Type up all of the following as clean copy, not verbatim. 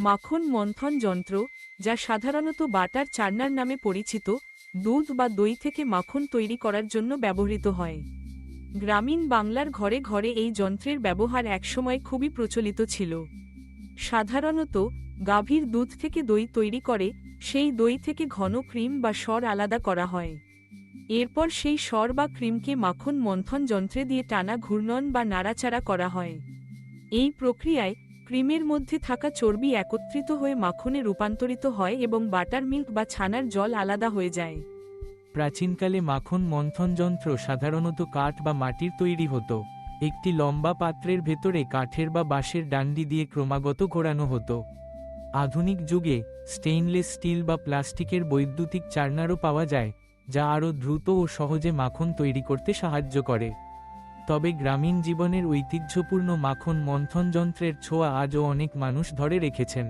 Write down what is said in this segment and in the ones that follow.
মাখন মন্থন যন্ত্র, যা সাধারণত বাটার চার্নার নামে পরিচিত, দুধ বা দই থেকে মাখন তৈরি করার জন্য ব্যবহৃত হয়। গ্রামীণ বাংলার ঘরে ঘরে এই যন্ত্রের ব্যবহার একসময় খুবই প্রচলিত ছিল। সাধারণত গাভীর দুধ থেকে দই তৈরি করে সেই দই থেকে ঘন ক্রিম বা সর আলাদা করা হয়। এরপর সেই সর বা ক্রিমকে মাখন মন্থন যন্ত্রে দিয়ে টানা ঘূর্ণন বা নাড়াচাড়া করা হয়। এই প্রক্রিয়ায় ক্রিমের মধ্যে থাকা চর্বি একত্রিত হয়ে মাখনে রূপান্তরিত হয় এবং বাটার মিল্ক বা ছানার জল আলাদা হয়ে যায়। প্রাচীনকালে মাখন মন্থন যন্ত্র সাধারণত কাঠ বা মাটির তৈরি হতো। একটি লম্বা পাত্রের ভেতরে কাঠের বা বাঁশের ডান্ডি দিয়ে ক্রমাগত ঘোরানো হতো। আধুনিক যুগে স্টেইনলেস স্টিল বা প্লাস্টিকের বৈদ্যুতিক চার্নারও পাওয়া যায়, যা আরও দ্রুত ও সহজে মাখন তৈরি করতে সাহায্য করে। তবে গ্রামীণ জীবনের ঐতিহ্যপূর্ণ মাখন মন্থন যন্ত্রের ছোঁয়া আজও অনেক মানুষ ধরে রেখেছেন।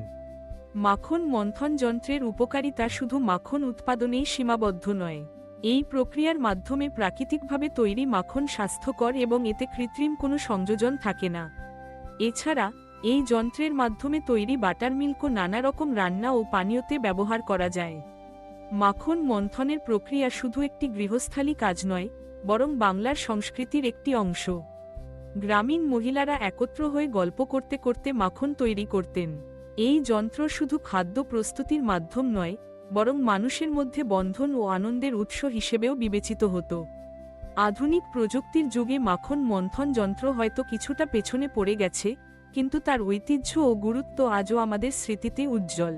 মাখন মন্থন যন্ত্রের উপকারিতা শুধু মাখন উৎপাদনেই সীমাবদ্ধ নয়। এই প্রক্রিয়ার মাধ্যমে প্রাকৃতিকভাবে তৈরি মাখন স্বাস্থ্যকর এবং এতে কৃত্রিম কোনো সংযোজন থাকে না। এছাড়া এই যন্ত্রের মাধ্যমে তৈরি বাটার মিল্কও নানা রকম রান্না ও পানীয়তে ব্যবহার করা যায়। মাখন মন্থনের প্রক্রিয়া শুধু একটি গৃহস্থালী কাজ নয়, বরং বাংলার সংস্কৃতির একটি অংশ। গ্রামীণ মহিলারা একত্র হয়ে গল্প করতে করতে মাখন তৈরি করতেন। এই যন্ত্র শুধু খাদ্য প্রস্তুতির মাধ্যম নয়, বরং মানুষের মধ্যে বন্ধন ও আনন্দের উৎস হিসেবেও বিবেচিত হতো। আধুনিক প্রযুক্তির যুগে মাখন মন্থন যন্ত্র হয়তো কিছুটা পেছনে পড়ে গেছে, কিন্তু তার ঐতিহ্য ও গুরুত্ব আজও আমাদের স্মৃতিতে উজ্জ্বল।